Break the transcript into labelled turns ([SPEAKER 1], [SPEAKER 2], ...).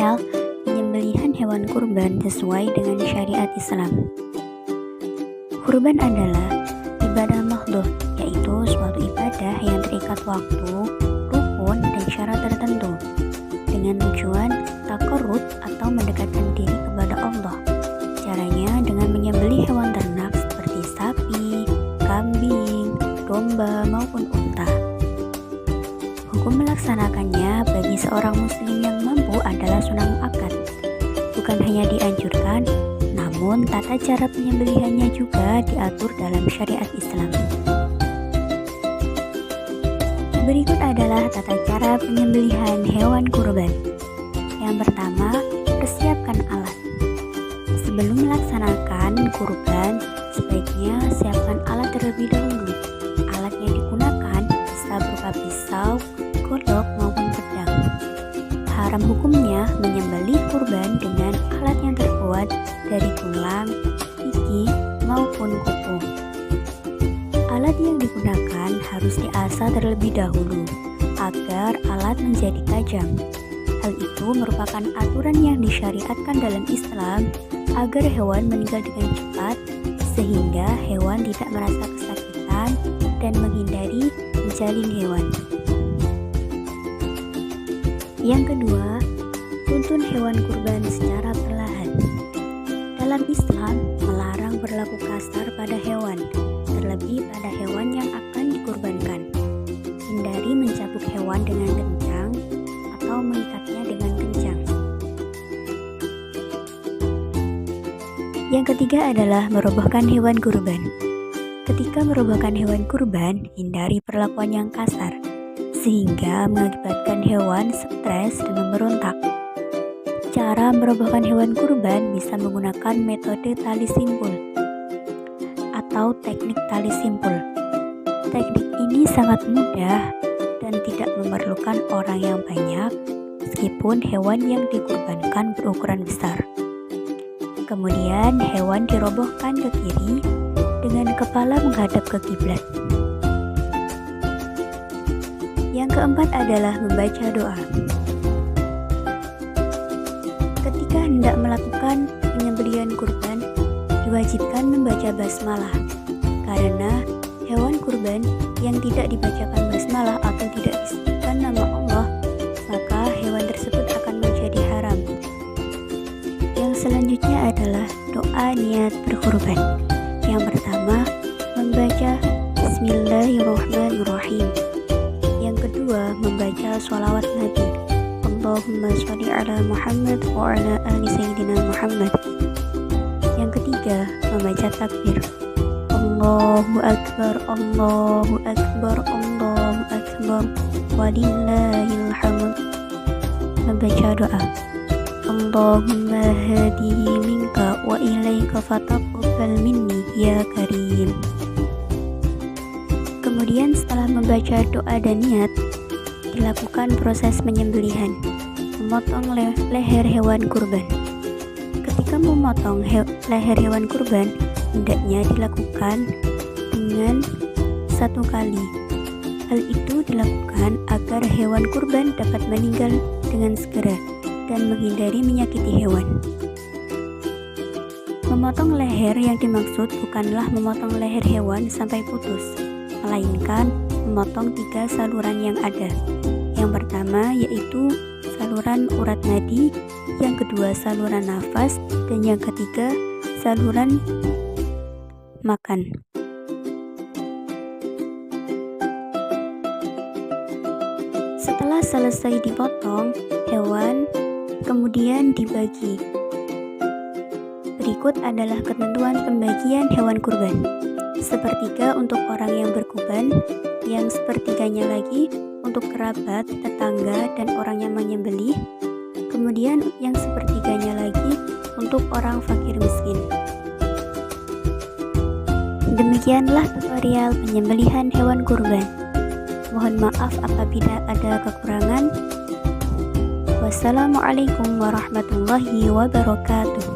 [SPEAKER 1] tutorial penyembelihan hewan kurban sesuai dengan syariat Islam. Kurban adalah ibadah makhluk, yaitu suatu ibadah yang terikat waktu, rukun, dan syarat tertentu dengan tujuan taqarrub atau mendekatkan diri kepada Allah. Caranya dengan menyembelih hewan ternak seperti sapi, kambing, domba, maupun unta. Hukum melaksanakannya bagi seorang muslim yang mampu adalah sunnah muakkad. Bukan hanya dianjurkan, namun tata cara penyembelihannya juga diatur dalam syariat Islam. Berikut adalah tata cara penyembelihan hewan kurban. Yang pertama, persiapkan alat. Sebelum melaksanakan kurban, sebaiknya siapkan alat terlebih dahulu. Alat yang digunakan bisa berupa pisau, golok, maupun pedang. Haram hukumnya menyembelih kurban dengan alat yang terbuat dari tulang, gigi, maupun kuku. Alat yang digunakan harus diasah terlebih dahulu agar alat menjadi tajam. Hal itu merupakan aturan yang disyariatkan dalam Islam agar hewan meninggal dengan cepat sehingga hewan tidak merasa kesakitan dan menghindari menjalin hewan. Yang kedua, tuntun hewan kurban secara perlahan. Dalam Islam melarang berlaku kasar pada hewan, terlebih pada hewan yang akan dikurbankan. Hindari mencabuk hewan dengan kencang atau mengikatnya dengan kencang. Yang ketiga adalah merobohkan hewan kurban. Ketika merobohkan hewan kurban, hindari perlakuan yang kasar, sehingga mengakibatkan hewan stres dan memberontak. Cara merobohkan hewan kurban bisa menggunakan metode tali simpul atau teknik tali simpul. Teknik ini sangat mudah dan tidak memerlukan orang yang banyak, meskipun hewan yang dikurbankan berukuran besar. Kemudian hewan dirobohkan ke kiri dengan kepala menghadap ke kiblat. Yang keempat adalah membaca doa. Ketika hendak melakukan penyembelihan kurban, diwajibkan membaca basmalah, karena hewan kurban yang tidak dibacakan basmalah atau tidak disebutkan nama Allah, maka hewan tersebut akan menjadi haram. Yang selanjutnya adalah doa niat berkurban. Yang pertama, membaca Bismillahirrahmanirrahim. Yang kedua, membaca sholawat Nabi, Allahumma sholli ala Muhammad wa ala ali Sayyidina Muhammad. Yang ketiga, membaca takbir, Allahu Akbar, Allahu Akbar, Allahu Akbar, walillahil hamd. Membaca doa, Allahumma hadihi minka wa ilaika fataqabbal minni ya karim. Kemudian setelah membaca doa dan niat, dilakukan proses penyembelihan, memotong leher hewan kurban. Ketika memotong leher hewan kurban, hendaknya dilakukan dengan satu kali. Hal itu dilakukan agar hewan kurban dapat meninggal dengan segera dan menghindari menyakiti hewan. Memotong leher yang dimaksud bukanlah memotong leher hewan sampai putus, melainkan memotong 3 saluran yang ada. Yang pertama yaitu saluran urat nadi, yang kedua saluran nafas, dan yang ketiga saluran makan. Setelah selesai dipotong, hewan kemudian dibagi. Berikut adalah ketentuan pembagian hewan kurban. Sepertiga untuk orang yang berkurban, yang sepertiganya lagi untuk kerabat, tetangga, dan orang yang menyembelih. Kemudian yang sepertiganya lagi untuk orang fakir miskin. Demikianlah tutorial penyembelihan hewan kurban. Mohon maaf apabila ada kekurangan. Wassalamualaikum warahmatullahi wabarakatuh.